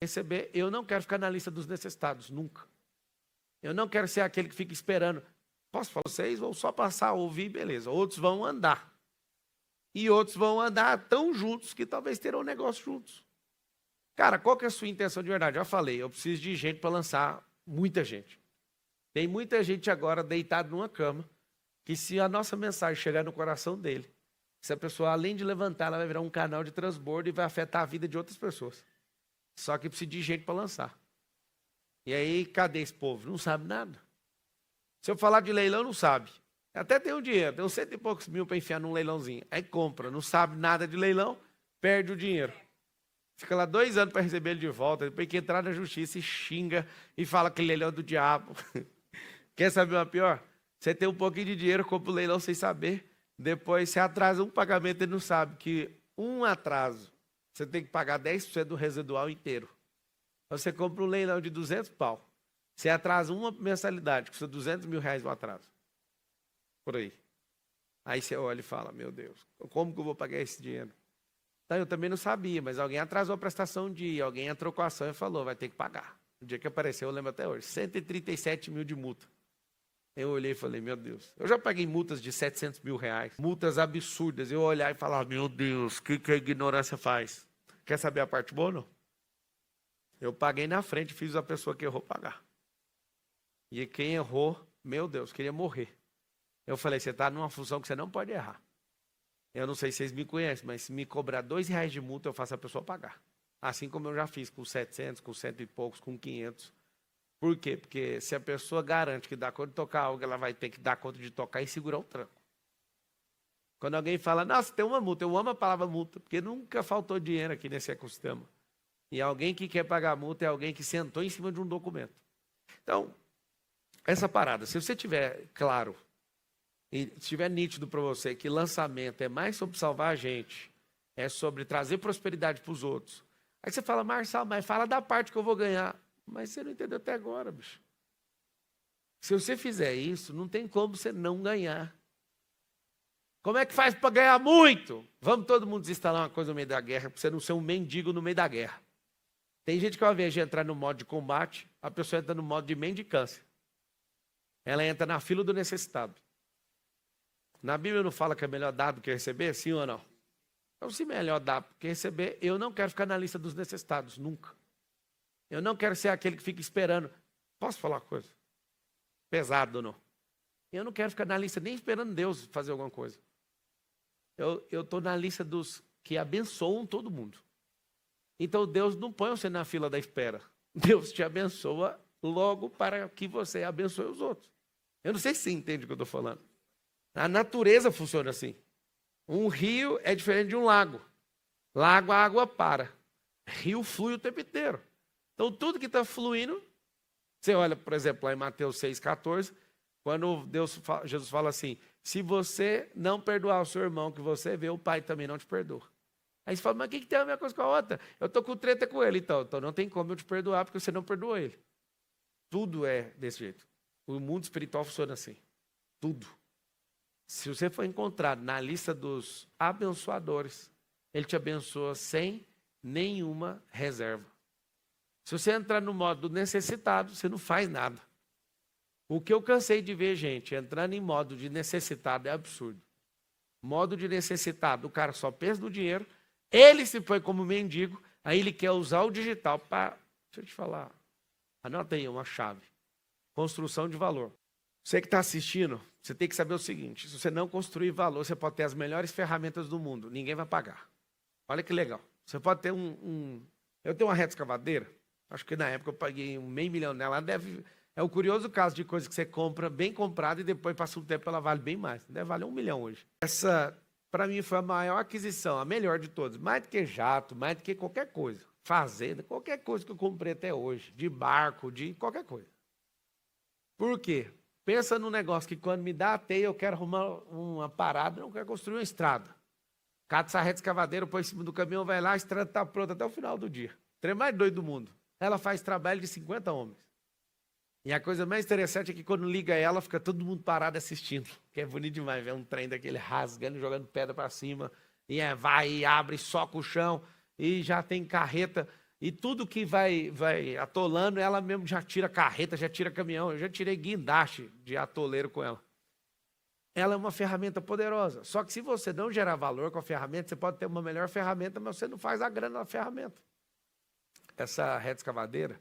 Receber, eu não quero ficar na lista dos necessitados, nunca. Eu não quero ser aquele que fica esperando. Posso falar, vocês vão só passar a ouvir, beleza. Outros vão andar. E outros vão andar tão juntos que talvez terão um negócio juntos. Cara, qual que é a sua intenção de verdade? Já falei, eu preciso de gente para lançar muita gente. Tem muita gente agora deitada numa cama, que se a nossa mensagem chegar no coração dele, essa pessoa, além de levantar, ela vai virar um canal de transbordo e vai afetar a vida de outras pessoas. Só que precisa de gente para lançar. E aí, cadê esse povo? Não sabe nada. Se eu falar de leilão, não sabe. Até tem o dinheiro, tem uns 100 e poucos mil para enfiar num leilãozinho. Aí compra, não sabe nada de leilão, perde o dinheiro. Fica lá 2 anos para receber ele de volta, depois que entrar na justiça e xinga e fala que leilão é do diabo. Quer saber uma pior? Você tem um pouquinho de dinheiro, compra o leilão sem saber, depois você atrasa um pagamento e não sabe que um atraso, você tem que pagar 10% do residual inteiro. Você compra um leilão de 200 pau, você atrasa uma mensalidade, custa 200 mil reais o atraso. Por aí. Aí você olha e fala, meu Deus, como que eu vou pagar esse dinheiro? Então, eu também não sabia, mas alguém atrasou a prestação um dia, alguém entrou com a ação e falou, vai ter que pagar. No dia que apareceu, eu lembro até hoje, 137 mil de multa. Eu olhei e falei, meu Deus, eu já paguei multas de 700 mil reais, multas absurdas. Eu olhar e falar, meu Deus, o que a ignorância faz? Quer saber a parte boa, não? Eu paguei na frente, fiz a pessoa que errou pagar. E quem errou, meu Deus, queria morrer. Eu falei, você está numa função que você não pode errar. Eu não sei se vocês me conhecem, mas se me cobrar R$2 de multa, eu faço a pessoa pagar. Assim como eu já fiz com 700, com 100 e poucos, com 500. Por quê? Porque se a pessoa garante que dá conta de tocar algo, ela vai ter que dar conta de tocar e segurar o tranco. Quando alguém fala, nossa, tem uma multa, eu amo a palavra multa, porque nunca faltou dinheiro aqui nesse ecossistema. E alguém que quer pagar a multa é alguém que sentou em cima de um documento. Então, essa parada, se você tiver claro, e estiver nítido para você que lançamento é mais sobre salvar a gente, é sobre trazer prosperidade para os outros. Aí você fala, Marçal, mas fala da parte que eu vou ganhar. Mas você não entendeu até agora, bicho. Se você fizer isso, não tem como você não ganhar. Como é que faz para ganhar muito? Vamos todo mundo desinstalar uma coisa no meio da guerra, para você não ser um mendigo no meio da guerra. Tem gente que ao invés de entrar no modo de combate, a pessoa entra no modo de mendicância. Ela entra na fila do necessitado. Na Bíblia não fala que é melhor dar do que receber? Sim ou não? Então, se melhor dar do que receber, eu não quero ficar na lista dos necessitados, nunca. Eu não quero ser aquele que fica esperando. Posso falar uma coisa? Pesado ou não? Eu não quero ficar na lista nem esperando Deus fazer alguma coisa. Eu estou na lista dos que abençoam todo mundo. Então, Deus não põe você na fila da espera. Deus te abençoa logo para que você abençoe os outros. Eu não sei se você entende o que eu estou falando. A natureza funciona assim. Um rio é diferente de um lago. Lago, a água para. Rio flui o tempo inteiro. Então, tudo que está fluindo, você olha, por exemplo, lá em Mateus 6,14, quando Jesus fala assim, se você não perdoar o seu irmão que você vê, o pai também não te perdoa. Aí você fala, mas o que tem a ver uma coisa com a outra? Eu estou com treta com ele, então não tem como eu te perdoar, porque você não perdoou ele. Tudo é desse jeito. O mundo espiritual funciona assim. Tudo. Se você for encontrado na lista dos abençoadores, ele te abençoa sem nenhuma reserva. Se você entrar no modo necessitado, você não faz nada. O que eu cansei de ver, gente, entrando em modo de necessitado é absurdo. Modo de necessitado, o cara só pensa no dinheiro, ele se põe como mendigo, aí ele quer usar o digital para... Deixa eu te falar, anota aí uma chave. Construção de valor. Você que está assistindo, você tem que saber o seguinte, se você não construir valor, você pode ter as melhores ferramentas do mundo, ninguém vai pagar. Olha que legal. Você pode ter Eu tenho uma reta escavadeira, acho que na época eu paguei $500 mil nela, é o curioso caso de coisa que você compra bem comprada e depois passa um tempo ela vale bem mais. Deve valer $1 milhão hoje. Essa, para mim, foi a maior aquisição, a melhor de todas. Mais do que jato, mais do que qualquer coisa. Fazenda, qualquer coisa que eu comprei até hoje. De barco, de qualquer coisa. Por quê? Pensa num negócio que quando me dá a teia, eu quero arrumar uma parada, não quero construir uma estrada. Cata essa reta escavadeira, põe em cima do caminhão, vai lá, a estrada está pronta até o final do dia. O trem mais doido do mundo. Ela faz trabalho de 50 homens. E a coisa mais interessante é que quando liga ela, fica todo mundo parado assistindo. Que é bonito demais ver um trem daquele rasgando, jogando pedra para cima. E vai, e abre, soca o chão. E já tem carreta. E tudo que vai atolando, ela mesmo já tira carreta, já tira caminhão. Eu já tirei guindaste de atoleiro com ela. Ela é uma ferramenta poderosa. Só que se você não gerar valor com a ferramenta, você pode ter uma melhor ferramenta, mas você não faz a grana na ferramenta. Essa reta escavadeira,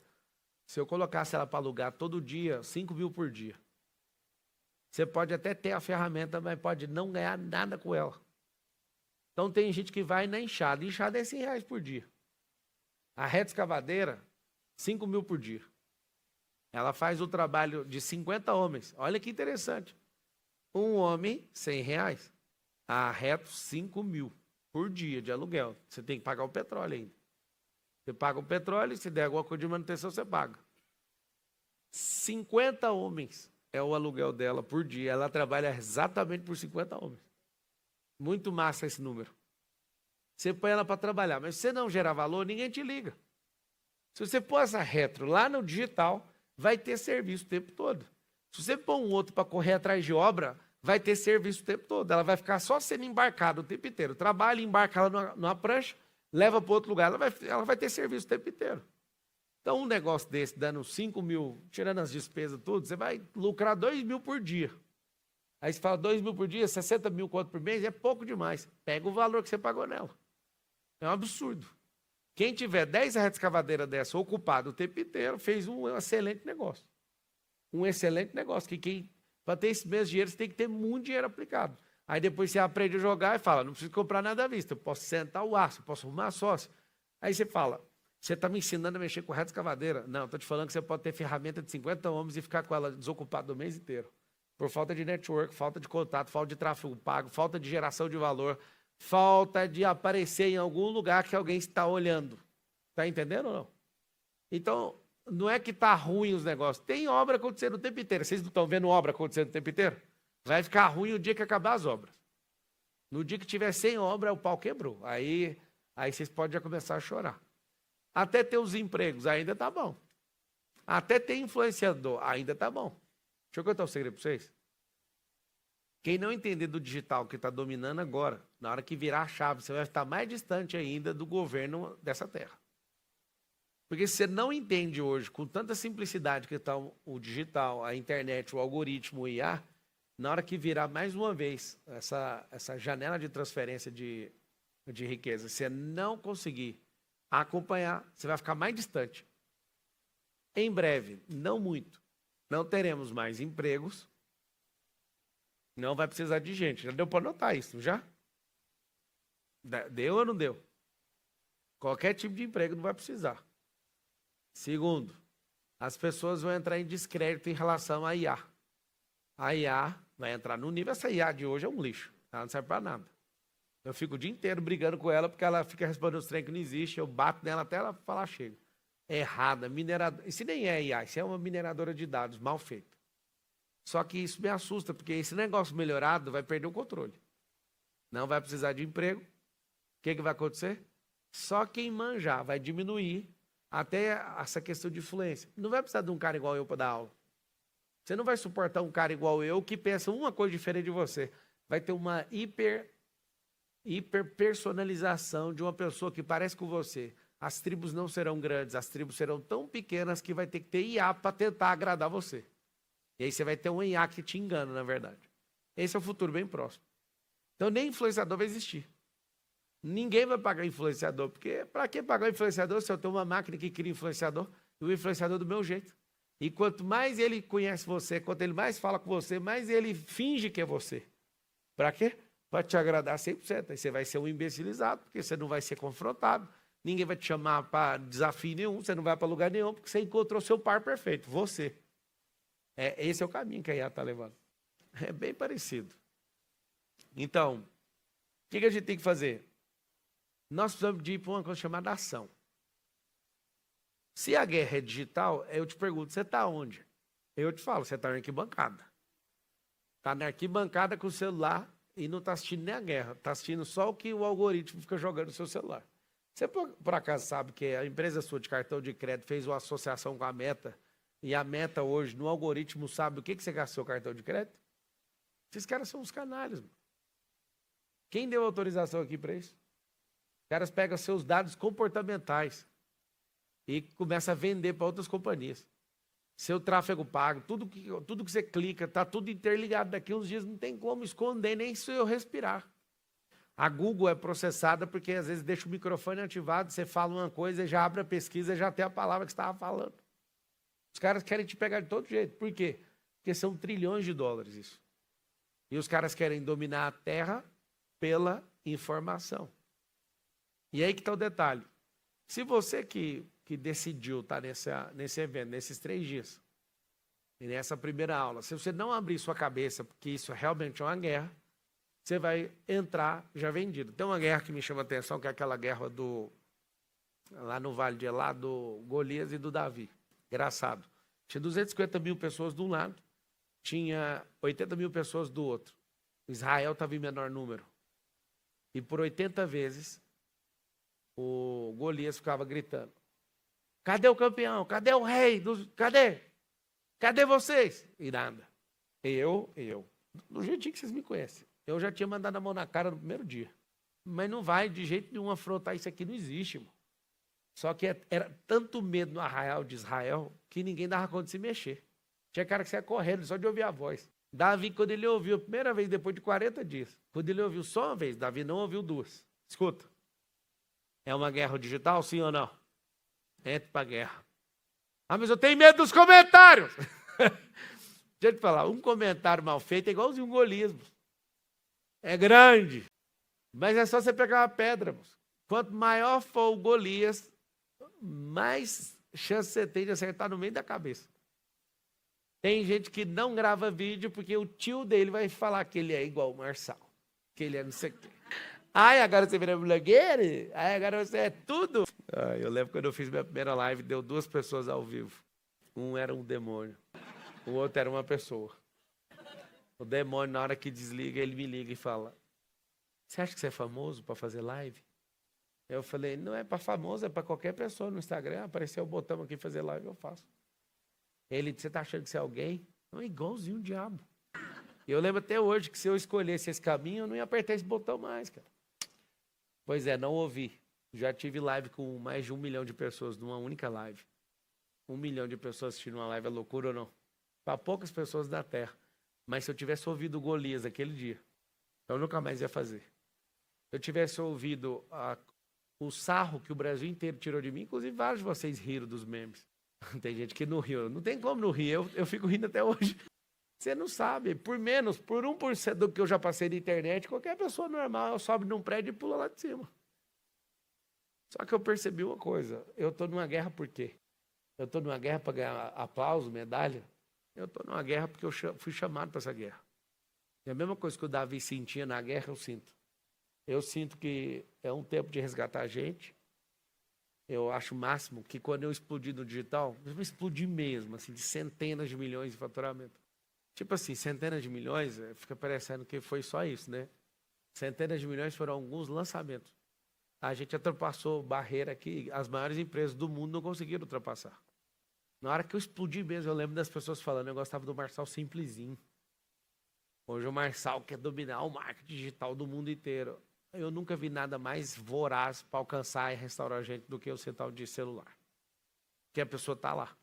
se eu colocasse ela para alugar todo dia, 5 mil por dia, você pode até ter a ferramenta, mas pode não ganhar nada com ela. Então tem gente que vai na enxada. Enxada é R$100 por dia. A reta escavadeira, 5 mil por dia. Ela faz o trabalho de 50 homens. Olha que interessante. Um homem, R$100. A reta, 5 mil por dia de aluguel. Você tem que pagar o petróleo ainda. Você paga o petróleo, se der alguma coisa de manutenção, você paga. 50 homens é o aluguel dela por dia. Ela trabalha exatamente por 50 homens. Muito massa esse número. Você põe ela para trabalhar, mas se você não gerar valor, ninguém te liga. Se você pôr essa retro lá no digital, vai ter serviço o tempo todo. Se você pôr um outro para correr atrás de obra, vai ter serviço o tempo todo. Ela vai ficar só sendo embarcada o tempo inteiro. Trabalha, embarca ela numa prancha, leva para outro lugar, ela vai ter serviço o tempo inteiro. Então, um negócio desse, dando 5 mil, tirando as despesas tudo, você vai lucrar 2 mil por dia. Aí você fala 2 mil por dia, 60 mil quanto por mês, é pouco demais. Pega o valor que você pagou nela. É um absurdo. Quem tiver 10 retas escavadeiras dessa ocupado o tempo inteiro, fez um excelente negócio. Um excelente negócio. Para ter esse mesmo dinheiro, você tem que ter muito dinheiro aplicado. Aí depois você aprende a jogar e fala, não preciso comprar nada à vista, eu posso sentar o aço, eu posso arrumar sócio. Aí você fala, você está me ensinando a mexer com reta escavadeira? Não, estou te falando que você pode ter ferramenta de 50 homens e ficar com ela desocupada o mês inteiro. Por falta de network, falta de contato, falta de tráfego pago, falta de geração de valor, falta de aparecer em algum lugar que alguém está olhando. Está entendendo ou não? Então, não é que está ruim os negócios. Tem obra acontecendo o tempo inteiro. Vocês não estão vendo obra acontecendo o tempo inteiro? Vai ficar ruim o dia que acabar as obras. No dia que tiver sem obra, o pau quebrou. Aí vocês podem já começar a chorar. Até ter os empregos, ainda está bom. Até ter influenciador, ainda está bom. Deixa eu contar um segredo para vocês. Quem não entender do digital que está dominando agora, na hora que virar a chave, você vai estar mais distante ainda do governo dessa terra. Porque se você não entende hoje, com tanta simplicidade que está o digital, a internet, o algoritmo, o IA, na hora que virar mais uma vez essa janela de transferência de riqueza, se você não conseguir acompanhar, você vai ficar mais distante. Em breve, não muito, não teremos mais empregos, não vai precisar de gente. Já deu para notar isso, já? Deu ou não deu? Qualquer tipo de emprego não vai precisar. Segundo, as pessoas vão entrar em descrédito em relação à IA. A IA vai entrar no nível, essa IA de hoje é um lixo, ela não serve para nada. Eu fico o dia inteiro brigando com ela porque ela fica respondendo os trem que não existe, eu bato nela até ela falar chega. É errada, mineradora. Isso nem é IA, isso é uma mineradora de dados mal feita. Só que isso me assusta, porque esse negócio melhorado vai perder o controle. Não vai precisar de emprego. O que vai acontecer? Só quem manjar vai diminuir até essa questão de influência. Não vai precisar de um cara igual eu para dar aula. Você não vai suportar um cara igual eu que pensa uma coisa diferente de você. Vai ter uma hiper personalização de uma pessoa que parece com você. As tribos não serão grandes, as tribos serão tão pequenas que vai ter que ter IA para tentar agradar você. E aí você vai ter um IA que te engana, na verdade. Esse é o futuro bem próximo. Então nem influenciador vai existir. Ninguém vai pagar influenciador, porque para que pagar influenciador se eu tenho uma máquina que cria influenciador e o influenciador do meu jeito? E quanto mais ele conhece você, quanto ele mais fala com você, mais ele finge que é você. Para quê? Para te agradar 100%. Aí você vai ser um imbecilizado, porque você não vai ser confrontado. Ninguém vai te chamar para desafio nenhum, você não vai para lugar nenhum, porque você encontrou seu par perfeito, você. Esse é o caminho que a IA está levando. É bem parecido. Então, o que a gente tem que fazer? Nós precisamos de ir para uma coisa chamada ação. Se a guerra é digital, eu te pergunto, você está onde? Eu te falo, você está na arquibancada. Está na arquibancada com o celular e não está assistindo nem a guerra. Está assistindo só o que o algoritmo fica jogando no seu celular. Você por acaso sabe que a empresa sua de cartão de crédito fez uma associação com a Meta e a Meta hoje, no algoritmo, sabe o que você gastou o cartão de crédito? Esses caras são uns canalhas, mano. Quem deu autorização aqui para isso? Os caras pegam seus dados comportamentais. e começa a vender para outras companhias. Seu tráfego pago, tudo que você clica, está tudo interligado. Daqui uns dias não tem como esconder, nem se eu respirar. A Google é processada porque às vezes deixa o microfone ativado, você fala uma coisa, já abre a pesquisa, já tem a palavra que você estava falando. Os caras querem te pegar de todo jeito. Por quê? Porque são trilhões de dólares isso. E os caras querem dominar a Terra pela informação. E aí que está o detalhe. Se você que decidiu estar nesse evento, nesses 3 dias, e nessa primeira aula, se você não abrir sua cabeça, porque isso realmente é uma guerra, você vai entrar já vendido. Tem uma guerra que me chama a atenção, que é aquela guerra lá no Vale de Elá, do Golias e do Davi. Engraçado. Tinha 250 mil pessoas de um lado, tinha 80 mil pessoas do outro. Israel estava em menor número. E por 80 vezes, o Golias ficava gritando: cadê o campeão? Cadê o rei? Cadê? Cadê vocês? E nada. Eu, do jeitinho que vocês me conhecem, eu já tinha mandado a mão na cara no primeiro dia. Mas não vai de jeito nenhum afrontar isso aqui, não existe, irmão. Só que era tanto medo no arraial de Israel que ninguém dava conta de se mexer. Tinha cara que saia correndo só de ouvir a voz. Davi, quando ele ouviu a primeira vez, depois de 40 dias, quando ele ouviu só uma vez, Davi não ouviu 2. Escuta, é uma guerra digital, sim ou não? Entre para a guerra. Ah, mas eu tenho medo dos comentários. Deixa eu te falar, um comentário mal feito é igualzinho um Golias. É grande, mas é só você pegar uma pedra. Quanto maior for o Golias, mais chance você tem de acertar no meio da cabeça. Tem gente que não grava vídeo porque o tio dele vai falar que ele é igual o Marçal, que ele é não sei o quê. Ai, agora você vira blogueiro? Ai, agora você é tudo? Eu lembro quando eu fiz minha primeira live, deu 2 pessoas ao vivo. Um era um demônio, o outro era uma pessoa. O demônio, na hora que desliga, ele me liga e fala: você acha que você é famoso para fazer live? Eu falei: não é para famoso, é para qualquer pessoa no Instagram. Apareceu o botão aqui, fazer live, eu faço. Ele disse: você está achando que você é alguém? Não, é igualzinho o diabo. E eu lembro até hoje que se eu escolhesse esse caminho, eu não ia apertar esse botão mais, cara. Pois é, não ouvi. Já tive live com mais de 1 milhão de pessoas numa única live. 1 milhão de pessoas assistindo uma live, é loucura ou não? Para poucas pessoas da Terra. Mas se eu tivesse ouvido o Golias aquele dia, eu nunca mais ia fazer. Se eu tivesse ouvido o sarro que o Brasil inteiro tirou de mim, inclusive vários de vocês riram dos memes. Tem gente que não riu. Não tem como não rir, eu fico rindo até hoje. Você não sabe, por 1% do que eu já passei na internet, qualquer pessoa normal sobe num prédio e pula lá de cima. Só que eu percebi uma coisa, eu estou numa guerra por quê? Eu estou numa guerra para ganhar aplauso, medalha? Eu estou numa guerra porque eu fui chamado para essa guerra. E a mesma coisa que o Davi sentia na guerra, eu sinto. Eu sinto que é um tempo de resgatar a gente. Eu acho o máximo que quando eu explodir no digital, eu vou explodir mesmo, assim, de centenas de milhões de faturamento. Tipo assim, centenas de milhões, fica parecendo que foi só isso, né? Centenas de milhões foram alguns lançamentos. A gente ultrapassou barreira que as maiores empresas do mundo não conseguiram ultrapassar. Na hora que eu explodi mesmo, eu lembro das pessoas falando, eu gostava do Marçal simplesinho. Hoje o Marçal quer dominar o marketing digital do mundo inteiro. Eu nunca vi nada mais voraz para alcançar e restaurar a gente do que o central de celular. Que a pessoa está lá.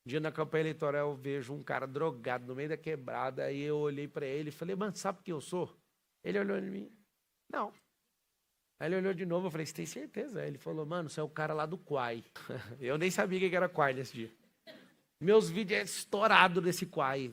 Um dia na campanha eleitoral eu vejo um cara drogado no meio da quebrada, aí eu olhei para ele e falei: mano, sabe quem eu sou? Ele olhou em mim: não. Aí ele olhou de novo, eu falei: você tem certeza? Aí ele falou: mano, você é o cara lá do Quai. Eu nem sabia o que era Quai nesse dia. Meus vídeos é estourado nesse Quai.